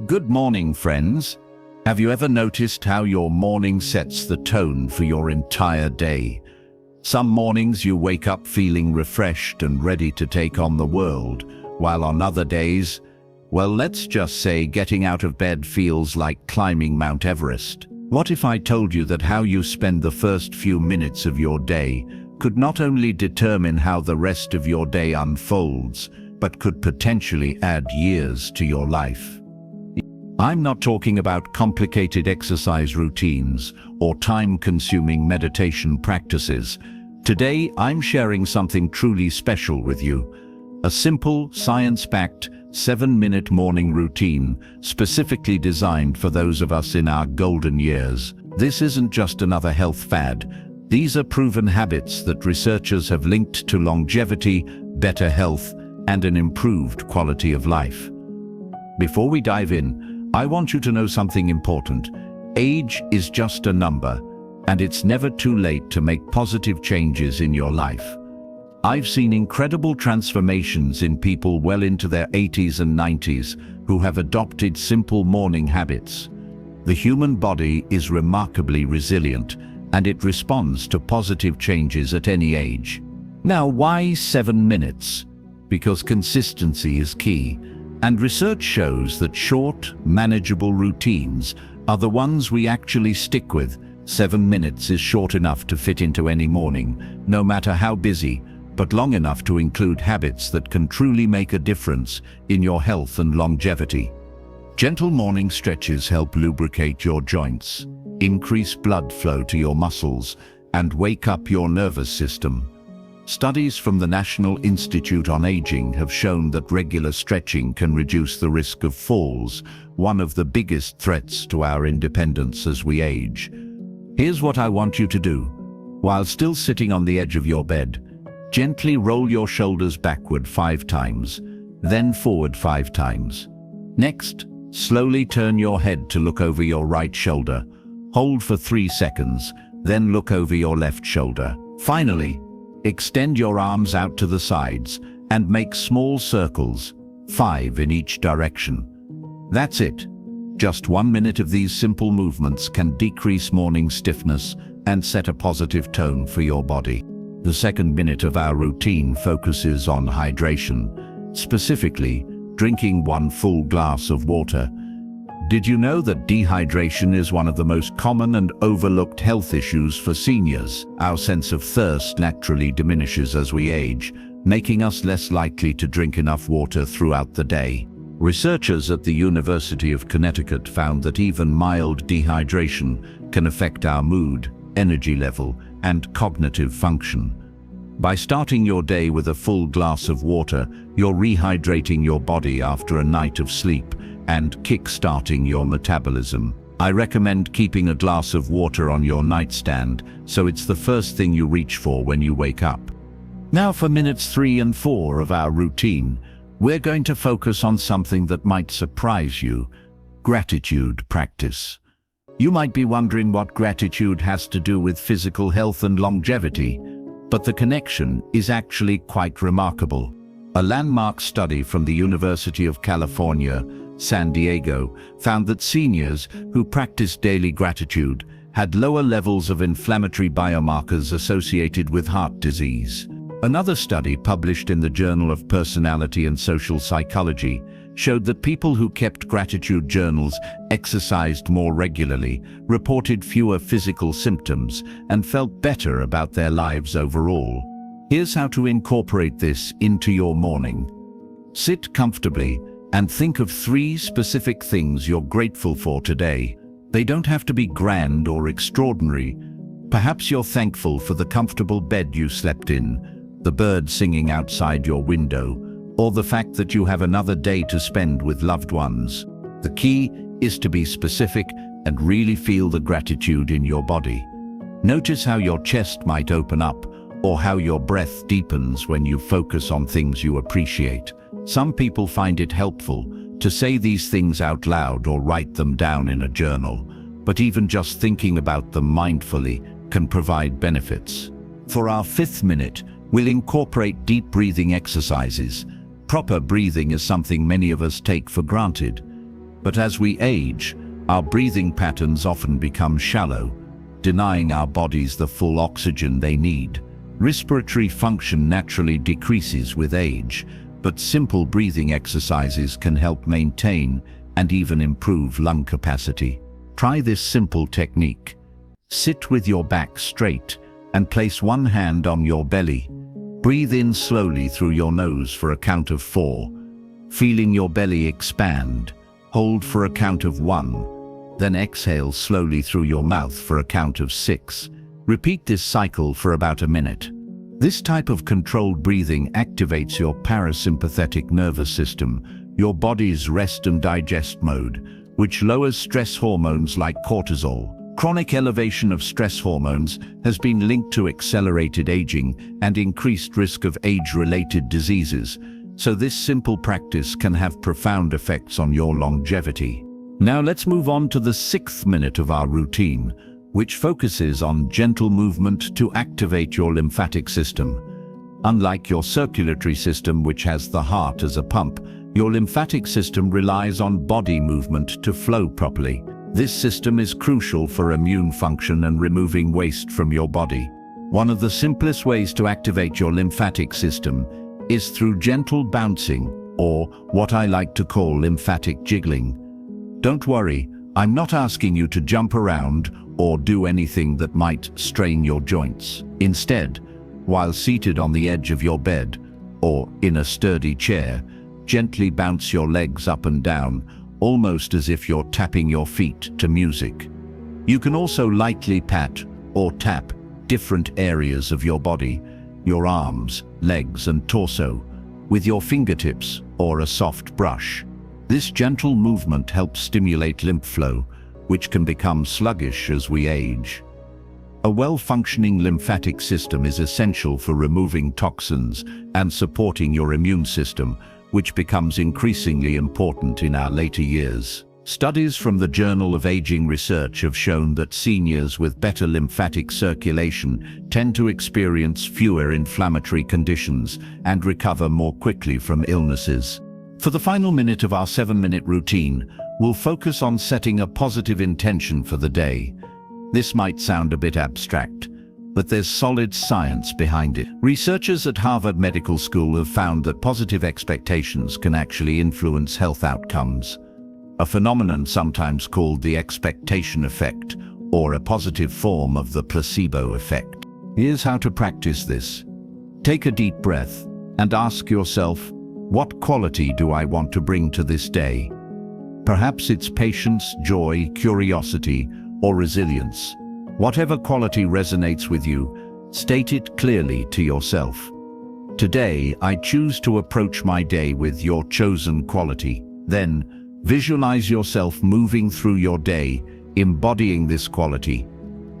Good morning, friends. Have you ever noticed how your morning sets the tone for your entire day? Some mornings you wake up feeling refreshed and ready to take on the world, while on other days, well, let's just say getting out of bed feels like climbing Mount Everest. What if I told you that how you spend the first few minutes of your day could not only determine how the rest of your day unfolds, but could potentially add years to your life? I'm not talking about complicated exercise routines or time-consuming meditation practices. Today, I'm sharing something truly special with you. A simple, science-backed, 7-minute morning routine specifically designed for those of us in our golden years. This isn't just another health fad. These are proven habits that researchers have linked to longevity, better health, and an improved quality of life. Before we dive in, I want you to know something important. Age is just a number, and it's never too late to make positive changes in your life. I've seen incredible transformations in people well into their 80s and 90s who have adopted simple morning habits. The human body is remarkably resilient, and it responds to positive changes at any age. Now, why 7 minutes? Because consistency is key. And research shows that short, manageable routines are the ones we actually stick with. 7 minutes is short enough to fit into any morning, no matter how busy, but long enough to include habits that can truly make a difference in your health and longevity. Gentle morning stretches help lubricate your joints, increase blood flow to your muscles, and wake up your nervous system. Studies from the National Institute on Aging have shown that regular stretching can reduce the risk of falls, one of the biggest threats to our independence as we age. Here's what I want you to do. While still sitting on the edge of your bed, gently roll your shoulders backward 5 times, then forward 5 times. Next, slowly turn your head to look over your right shoulder. Hold for 3 seconds, then look over your left shoulder. Finally, extend your arms out to the sides and make small circles, 5 in each direction. That's it. Just 1 minute of these simple movements can decrease morning stiffness and set a positive tone for your body. The second minute of our routine focuses on hydration, specifically drinking 1 full glass of water. Did you know that dehydration is one of the most common and overlooked health issues for seniors? Our sense of thirst naturally diminishes as we age, making us less likely to drink enough water throughout the day. Researchers at the University of Connecticut found that even mild dehydration can affect our mood, energy level, and cognitive function. By starting your day with a full glass of water, you're rehydrating your body after a night of sleep and kick-starting your metabolism. I recommend keeping a glass of water on your nightstand so it's the first thing you reach for when you wake up. Now for minutes 3 and 4 of our routine, we're going to focus on something that might surprise you: gratitude practice. You might be wondering what gratitude has to do with physical health and longevity, but the connection is actually quite remarkable. A landmark study from the University of California, San Diego, found that seniors who practiced daily gratitude had lower levels of inflammatory biomarkers associated with heart disease. Another study published in the Journal of Personality and Social Psychology showed that people who kept gratitude journals exercised more regularly, reported fewer physical symptoms, and felt better about their lives overall. Here's how to incorporate this into your morning. Sit comfortably and think of 3 specific things you're grateful for today. They don't have to be grand or extraordinary. Perhaps you're thankful for the comfortable bed you slept in, the bird singing outside your window, or the fact that you have another day to spend with loved ones. The key is to be specific and really feel the gratitude in your body. Notice how your chest might open up, or how your breath deepens when you focus on things you appreciate. Some people find it helpful to say these things out loud or write them down in a journal, but even just thinking about them mindfully can provide benefits. For our 5th minute, we'll incorporate deep breathing exercises. Proper breathing is something many of us take for granted, But as we age, our breathing patterns often become shallow, denying our bodies the full oxygen they need. Respiratory function naturally decreases with age, but simple breathing exercises can help maintain and even improve lung capacity. Try this simple technique. Sit with your back straight and place one hand on your belly. Breathe in slowly through your nose for a count of 4. Feeling your belly expand, hold for a count of 1. Then exhale slowly through your mouth for a count of 6. Repeat this cycle for about a minute. This type of controlled breathing activates your parasympathetic nervous system, your body's rest and digest mode, which lowers stress hormones like cortisol. Chronic elevation of stress hormones has been linked to accelerated aging and increased risk of age-related diseases, so this simple practice can have profound effects on your longevity. Now let's move on to the 6th minute of our routine, which focuses on gentle movement to activate your lymphatic system. Unlike your circulatory system, which has the heart as a pump, your lymphatic system relies on body movement to flow properly. This system is crucial for immune function and removing waste from your body. One of the simplest ways to activate your lymphatic system is through gentle bouncing, or what I like to call lymphatic jiggling. Don't worry, I'm not asking you to jump around or do anything that might strain your joints. Instead, while seated on the edge of your bed or in a sturdy chair, gently bounce your legs up and down, almost as if you're tapping your feet to music. You can also lightly pat or tap different areas of your body, your arms, legs, and torso, with your fingertips or a soft brush. This gentle movement helps stimulate lymph flow, which can become sluggish as we age. A well-functioning lymphatic system is essential for removing toxins and supporting your immune system, which becomes increasingly important in our later years. Studies from the Journal of Aging Research have shown that seniors with better lymphatic circulation tend to experience fewer inflammatory conditions and recover more quickly from illnesses. For the final minute of our 7-minute routine, we'll focus on setting a positive intention for the day. This might sound a bit abstract, but there's solid science behind it. Researchers at Harvard Medical School have found that positive expectations can actually influence health outcomes, a phenomenon sometimes called the expectation effect, or a positive form of the placebo effect. Here's how to practice this. Take a deep breath and ask yourself, what quality do I want to bring to this day? Perhaps it's patience, joy, curiosity, or resilience. Whatever quality resonates with you, state it clearly to yourself. Today, I choose to approach my day with your chosen quality. Then, visualize yourself moving through your day, embodying this quality.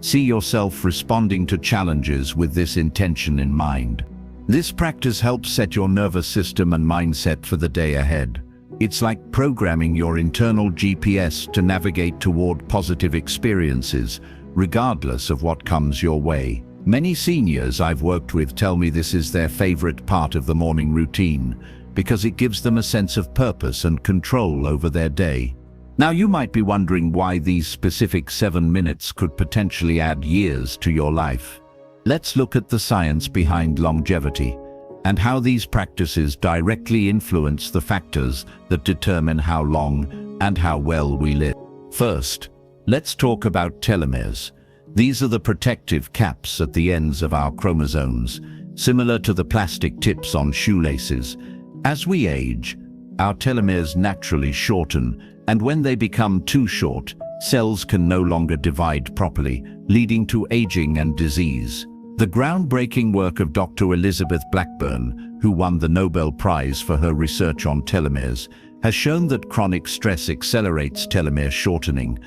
See yourself responding to challenges with this intention in mind. This practice helps set your nervous system and mindset for the day ahead. It's like programming your internal GPS to navigate toward positive experiences, regardless of what comes your way. Many seniors I've worked with tell me this is their favorite part of the morning routine, because it gives them a sense of purpose and control over their day. Now you might be wondering why these specific 7 minutes could potentially add years to your life. Let's look at the science behind longevity and how these practices directly influence the factors that determine how long and how well we live. First, let's talk about telomeres. These are the protective caps at the ends of our chromosomes, similar to the plastic tips on shoelaces. As we age, our telomeres naturally shorten, and when they become too short, cells can no longer divide properly, leading to aging and disease. The groundbreaking work of Dr. Elizabeth Blackburn, who won the Nobel Prize for her research on telomeres, has shown that chronic stress accelerates telomere shortening.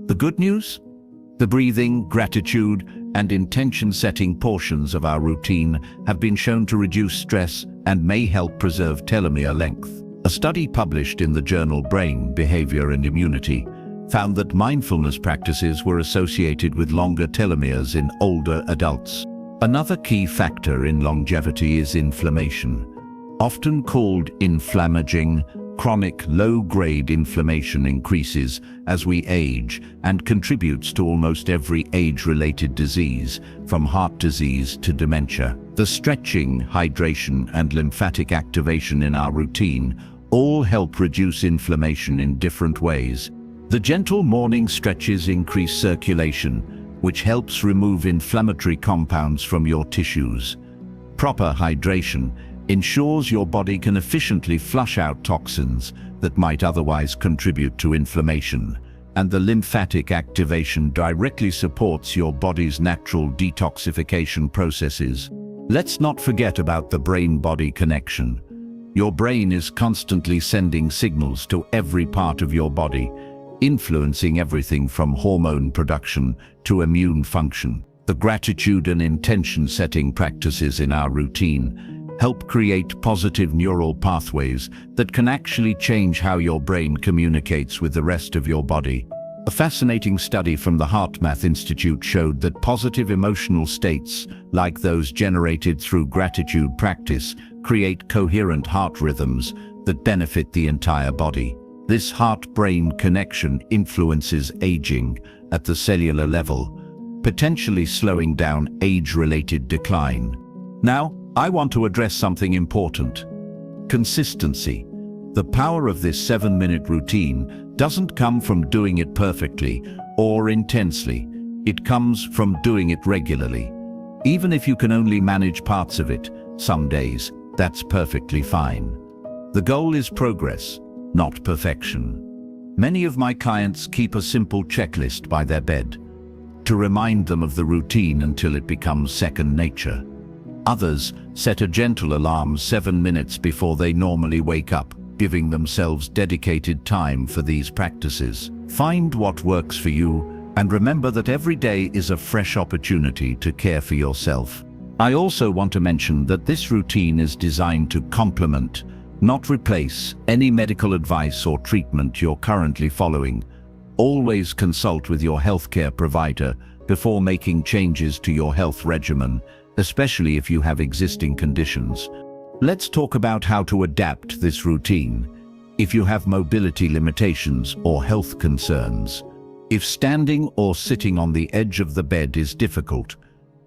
The good news? The breathing, gratitude, and intention-setting portions of our routine have been shown to reduce stress and may help preserve telomere length. A study published in the journal Brain, Behavior and Immunity found that mindfulness practices were associated with longer telomeres in older adults. Another key factor in longevity is inflammation. Often called inflammaging Chronic, low-grade inflammation increases as we age and contributes to almost every age-related disease, from heart disease to dementia. The stretching, hydration, and lymphatic activation in our routine all help reduce inflammation in different ways. The gentle morning stretches increase circulation, which helps remove inflammatory compounds from your tissues. Proper hydration ensures your body can efficiently flush out toxins that might otherwise contribute to inflammation, and the lymphatic activation directly supports your body's natural detoxification processes. Let's not forget about the brain-body connection. Your brain is constantly sending signals to every part of your body, influencing everything from hormone production to immune function. The gratitude and intention-setting practices in our routine help create positive neural pathways that can actually change how your brain communicates with the rest of your body. A fascinating study from the HeartMath Institute showed that positive emotional states, like those generated through gratitude practice, create coherent heart rhythms that benefit the entire body. This heart-brain connection influences aging at the cellular level, potentially slowing down age-related decline. Now, I want to address something important: consistency. The power of this 7-minute routine doesn't come from doing it perfectly or intensely. It comes from doing it regularly. Even if you can only manage parts of it, some days, that's perfectly fine. The goal is progress, not perfection. Many of my clients keep a simple checklist by their bed to remind them of the routine until it becomes second nature. Others set a gentle alarm 7 minutes before they normally wake up, giving themselves dedicated time for these practices. Find what works for you, and remember that every day is a fresh opportunity to care for yourself. I also want to mention that this routine is designed to complement, not replace, any medical advice or treatment you're currently following. Always consult with your healthcare provider before making changes to your health regimen, especially if you have existing conditions. Let's talk about how to adapt this routine if you have mobility limitations or health concerns. If standing or sitting on the edge of the bed is difficult,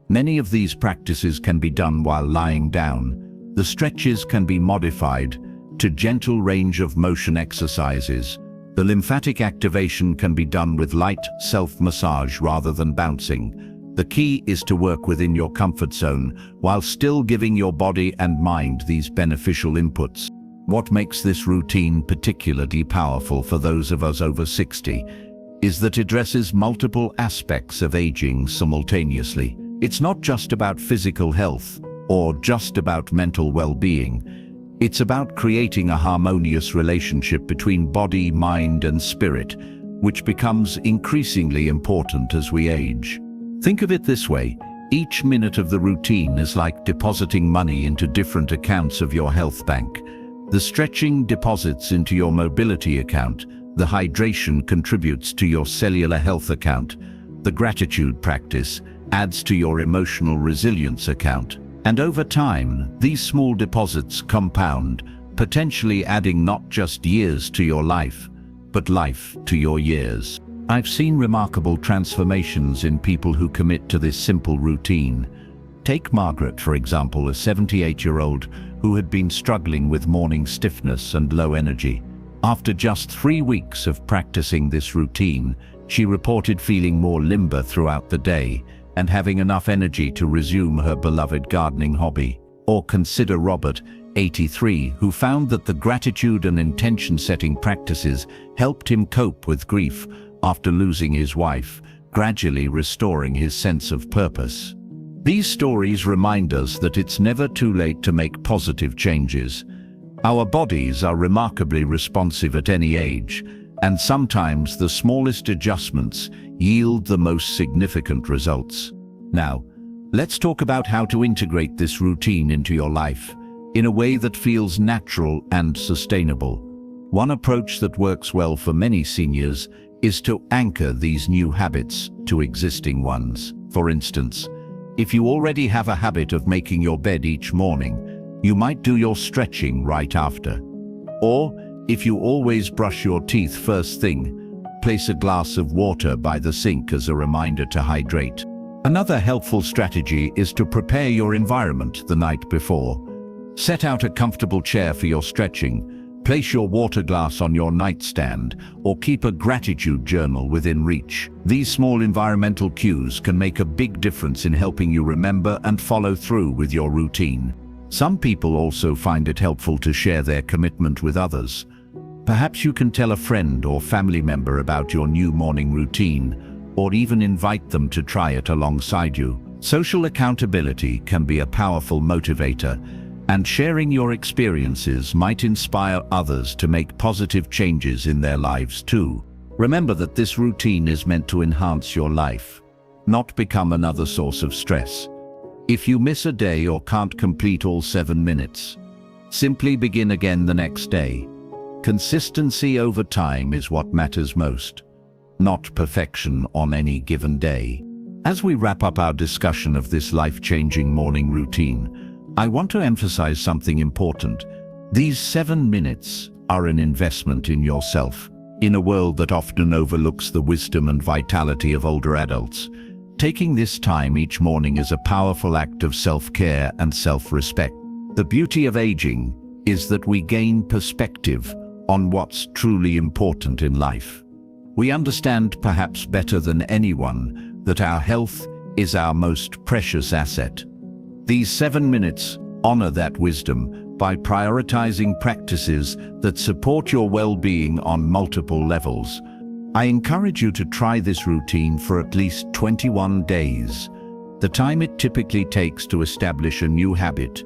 many of these practices can be done while lying down. The stretches can be modified to gentle range of motion exercises. The lymphatic activation can be done with light self-massage rather than bouncing. The key is to work within your comfort zone while still giving your body and mind these beneficial inputs. What makes this routine particularly powerful for those of us over 60 is that it addresses multiple aspects of aging simultaneously. It's not just about physical health or just about mental well-being. It's about creating a harmonious relationship between body, mind, and spirit, which becomes increasingly important as we age. Think of it this way: each minute of the routine is like depositing money into different accounts of your health bank. The stretching deposits into your mobility account, the hydration contributes to your cellular health account, the gratitude practice adds to your emotional resilience account. And over time, these small deposits compound, potentially adding not just years to your life, but life to your years. I've seen remarkable transformations in people who commit to this simple routine. Take Margaret, for example, a 78-year-old who had been struggling with morning stiffness and low energy. After just 3 weeks of practicing this routine, she reported feeling more limber throughout the day and having enough energy to resume her beloved gardening hobby. Or consider Robert, 83, who found that the gratitude and intention-setting practices helped him cope with grief after losing his wife, gradually restoring his sense of purpose. These stories remind us that it's never too late to make positive changes. Our bodies are remarkably responsive at any age, and sometimes the smallest adjustments yield the most significant results. Now, let's talk about how to integrate this routine into your life in a way that feels natural and sustainable. One approach that works well for many seniors is to anchor these new habits to existing ones. For instance, if you already have a habit of making your bed each morning, you might do your stretching right after. Or, If you always brush your teeth first thing, place a glass of water by the sink as a reminder to hydrate. Another helpful strategy is to prepare your environment the night before. Set out a comfortable chair for your stretching, place your water glass on your nightstand, or keep a gratitude journal within reach. These small environmental cues can make a big difference in helping you remember and follow through with your routine. Some people also find it helpful to share their commitment with others. Perhaps you can tell a friend or family member about your new morning routine, or even invite them to try it alongside you. Social accountability can be a powerful motivator, and sharing your experiences might inspire others to make positive changes in their lives too. Remember that this routine is meant to enhance your life, not become another source of stress. If you miss a day or can't complete all 7 minutes, simply begin again the next day. Consistency over time is what matters most, not perfection on any given day. As we wrap up our discussion of this life-changing morning routine, I want to emphasize something important. These 7 minutes are an investment in yourself. In a world that often overlooks the wisdom and vitality of older adults, taking this time each morning is a powerful act of self-care and self-respect. The beauty of aging is that we gain perspective on what's truly important in life. We understand perhaps better than anyone that our health is our most precious asset. These 7 minutes honor that wisdom by prioritizing practices that support your well-being on multiple levels. I encourage you to try this routine for at least 21 days, the time it typically takes to establish a new habit.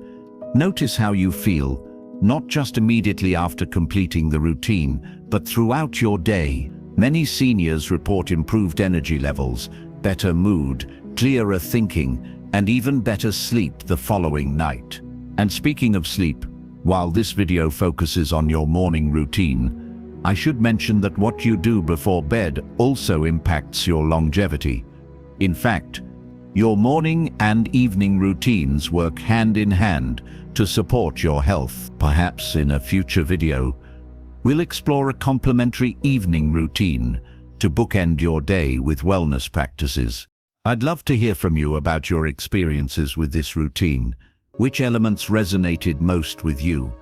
Notice how you feel, not just immediately after completing the routine, but throughout your day. Many seniors report improved energy levels, better mood, clearer thinking, and even better sleep the following night. And speaking of sleep, while this video focuses on your morning routine, I should mention that what you do before bed also impacts your longevity. In fact, your morning and evening routines work hand in hand to support your health. Perhaps in a future video, we'll explore a complementary evening routine to bookend your day with wellness practices. I'd love to hear from you about your experiences with this routine. Which elements resonated most with you?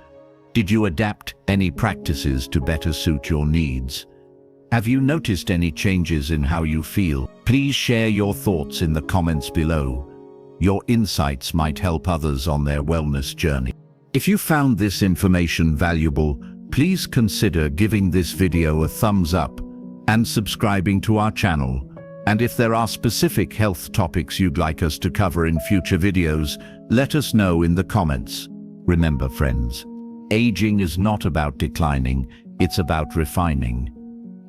Did you adapt any practices to better suit your needs? Have you noticed any changes in how you feel? Please share your thoughts in the comments below. Your insights might help others on their wellness journey. If you found this information valuable, please consider giving this video a thumbs up and subscribing to our channel. And if there are specific health topics you'd like us to cover in future videos, let us know in the comments. Remember, friends, aging is not about declining, it's about refining.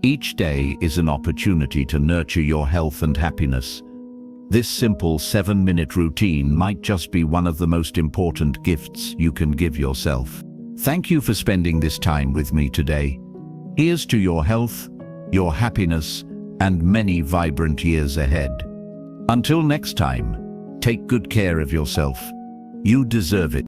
Each day is an opportunity to nurture your health and happiness. This simple 7-minute routine might just be one of the most important gifts you can give yourself. Thank you for spending this time with me today. Here's to your health, your happiness, and many vibrant years ahead. Until next time, take good care of yourself. You deserve it.